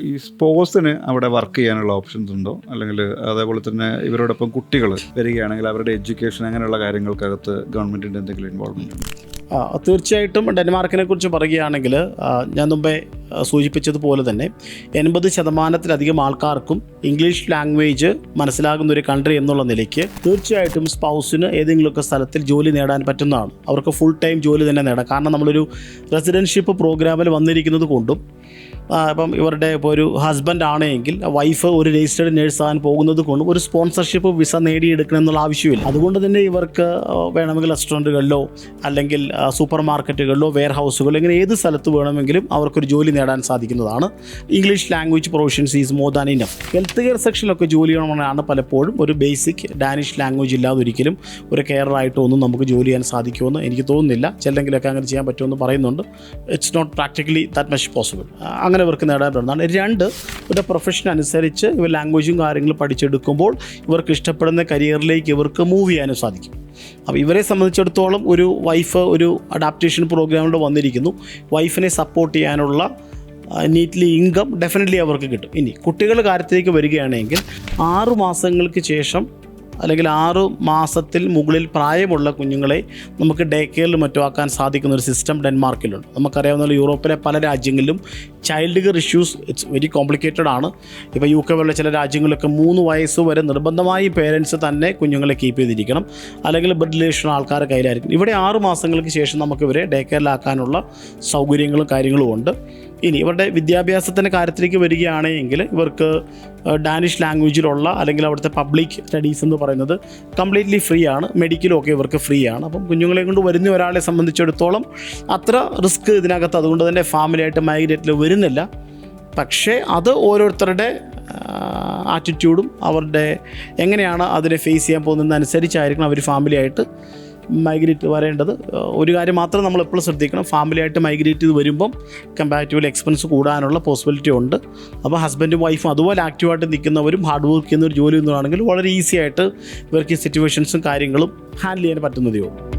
ഈ സ്പോർട്സിന് അവിടെ വർക്ക് ചെയ്യാനുള്ള ഓപ്ഷൻസ് ഉണ്ടോ? അല്ലെങ്കിൽ അതേപോലെ തന്നെ ഇവരോടൊപ്പം കുട്ടികൾ വരികയാണെങ്കിൽ അവരുടെ എഡ്യൂക്കേഷൻ അങ്ങനെയുള്ള കാര്യങ്ങൾക്കകത്ത് ഗവൺമെൻറ്റിൻ്റെ എന്തെങ്കിലും ഇൻവോൾവ്മെൻറ്റ് ഉണ്ടോ? തീർച്ചയായിട്ടും ഡെൻമാർക്കിനെ കുറിച്ച് പറയുകയാണെങ്കിൽ ഞാൻ മുമ്പേ സൂചിപ്പിച്ചതുപോലെ തന്നെ 80% ആൾക്കാർക്കും ഇംഗ്ലീഷ് ലാംഗ്വേജ് മനസ്സിലാകുന്ന ഒരു കൺട്രി എന്നുള്ള നിലയ്ക്ക് തീർച്ചയായിട്ടും സ്പൗസിന് ഏതെങ്കിലുമൊക്കെ സ്ഥലത്തിൽ ജോലി നേടാൻ പറ്റുന്നതാണ്. അവർക്ക് ഫുൾ ടൈം ജോലി തന്നെ നേടാം. കാരണം നമ്മളൊരു റെസിഡൻഷിപ്പ് പ്രോഗ്രാമിൽ വന്നിരിക്കുന്നത് കൊണ്ടും ഇപ്പം ഇവരുടെ ഇപ്പോൾ ഒരു ഹസ്ബൻഡ് ആണെങ്കിൽ വൈഫ് ഒരു രജിസ്റ്റേർഡ് നേഴ്സ് ആകാൻ പോകുന്നത് കൊണ്ടും ഒരു സ്പോൺസർഷിപ്പ് വിസ നേടിയെടുക്കണം എന്നുള്ള ആവശ്യമില്ല. അതുകൊണ്ട് തന്നെ ഇവർക്ക് വേണമെങ്കിൽ റെസ്റ്റോറൻറ്റുകളിലോ അല്ലെങ്കിൽ സൂപ്പർ മാർക്കറ്റുകളിലോ വെയർ ഹൗസുകളിലോ ഇങ്ങനെ ഏത് സ്ഥലത്ത് വേണമെങ്കിലും അവർക്കൊരു ജോലി നേടാൻ സാധിക്കുന്നതാണ്. English language proficiency is more than enough. Health care സെക്ഷനിലൊക്കെ ജോലി ചെയ്യണമെന്നാണ് പലപ്പോഴും ഒരു ബേസിക് ഡാനിഷ് ലാംഗ്വേജ് ഇല്ലാതെ ഒരിക്കലും ഒരു കെയറായിട്ടോ ഒന്നും നമുക്ക് ജോലി ചെയ്യാൻ സാധിക്കുമെന്ന് എനിക്ക് തോന്നുന്നില്ല. ചിലരെങ്കിലൊക്കെ അങ്ങനെ ചെയ്യാൻ പറ്റുമെന്ന് പറയുന്നുണ്ട്. It's not practically that much possible. അങ്ങനെ ഇവർക്ക് നേടാൻ പറ്റുന്നതാണ്. 2, ഒരു പ്രൊഫഷൻ അനുസരിച്ച് ഇവർ ലാംഗ്വേജും കാര്യങ്ങളും പഠിച്ചെടുക്കുമ്പോൾ ഇവർക്ക് ഇഷ്ടപ്പെടുന്ന കരിയറിലേക്ക് ഇവർക്ക് മൂവ് ചെയ്യാനും സാധിക്കും. അപ്പോൾ ഇവരെ സംബന്ധിച്ചിടത്തോളം ഒരു വൈഫ് ഒരു അഡാപ്റ്റേഷൻ പ്രോഗ്രാമിലൂടെ വന്നിരിക്കുന്നു. വൈഫിനെ സപ്പോർട്ട് ചെയ്യാനുള്ള നീറ്റ്ലി ഇൻകം ഡെഫിനറ്റ്ലി അവർക്ക് കിട്ടും. ഇനി കുട്ടികളുടെ കാര്യത്തിലേക്ക് വരികയാണെങ്കിൽ 6 മാസങ്ങൾക്ക് ശേഷം അല്ലെങ്കിൽ 6 മാസത്തിൽ മുകളിൽ പ്രായമുള്ള കുഞ്ഞുങ്ങളെ നമുക്ക് ഡേ കെയറിൽ മറ്റും ആക്കാൻ സാധിക്കുന്ന ഒരു സിസ്റ്റം ഡെൻമാർക്കിലുണ്ട്. നമുക്കറിയാവുന്ന യൂറോപ്പിലെ പല രാജ്യങ്ങളിലും child care issues it's very complicated ആണ്. ഇപ്പോൾ UK പോലുള്ള ചില രാജ്യങ്ങളിലൊക്കെ 3 വയസ്സ് വരെ നിർബന്ധമായി പേരൻസ് തന്നെ കുഞ്ഞുങ്ങളെ കീപ്പ് ചെയ്തിരിക്കണം, അല്ലെങ്കിൽ ബെഡ് റിലേഷൻ ആൾക്കാരുടെ കയ്യിലായിരിക്കും. ഇവിടെ 6 മാസങ്ങൾക്ക് ശേഷം നമുക്ക് ഇവരെ ഡേ കെയറിലാക്കാനുള്ള സൗകര്യങ്ങളും കാര്യങ്ങളും ഉണ്ട്. ഇനി ഇവരുടെ വിദ്യാഭ്യാസത്തിൻ്റെ കാര്യത്തിലേക്ക് വരികയാണെങ്കിൽ ഇവർക്ക് ഡാനിഷ് ലാംഗ്വേജിലുള്ള അല്ലെങ്കിൽ അവിടുത്തെ പബ്ലിക് സ്റ്റഡീസ് എന്ന് പറയുന്നത് കംപ്ലീറ്റ്ലി ഫ്രീ ആണ്. മെഡിക്കലും ഒക്കെ ഇവർക്ക് ഫ്രീ ആണ്. അപ്പം കുഞ്ഞുങ്ങളെ കൊണ്ട് വരുന്ന ഒരാളെ സംബന്ധിച്ചിടത്തോളം അത്ര റിസ്ക് ഇതിനകത്ത് അതുകൊണ്ട് തന്നെ ഫാമിലിയായിട്ട് മൈഗ്രേറ്റിൽ വരുന്നില്ല. പക്ഷേ അത് ഓരോരുത്തരുടെ ആറ്റിറ്റ്യൂഡും അവരുടെ എങ്ങനെയാണ് അതിനെ ഫേസ് ചെയ്യാൻ പോകുന്നതെന്നനുസരിച്ചായിരിക്കണം അവർ ഫാമിലിയായിട്ട് മൈഗ്രേറ്റ് വരേണ്ടത്. ഒരു കാര്യം മാത്രം നമ്മൾ എപ്പോഴും ശ്രദ്ധിക്കണം, ഫാമിലിയായിട്ട് മൈഗ്രേറ്റ് ചെയ്ത് വരുമ്പം കമ്പാരിറ്റീവ്ലി എക്സ്പെൻസ് കൂടാനുള്ള പോസിബിലിറ്റി ഉണ്ട്. അപ്പോൾ ഹസ്ബൻഡും വൈഫും അതുപോലെ ആക്റ്റീവായിട്ട് നിൽക്കുന്നവരും ഹാർഡ് വർക്ക് ചെയ്യുന്ന ഒരു ജോലി ഒന്നുമാണെങ്കിൽ വളരെ ഈസി ആയിട്ട് ഇവർക്ക് ഈ സിറ്റുവേഷൻസും കാര്യങ്ങളും ഹാൻഡിൽ ചെയ്യാൻ പറ്റുന്നതേ ഉള്ളൂ.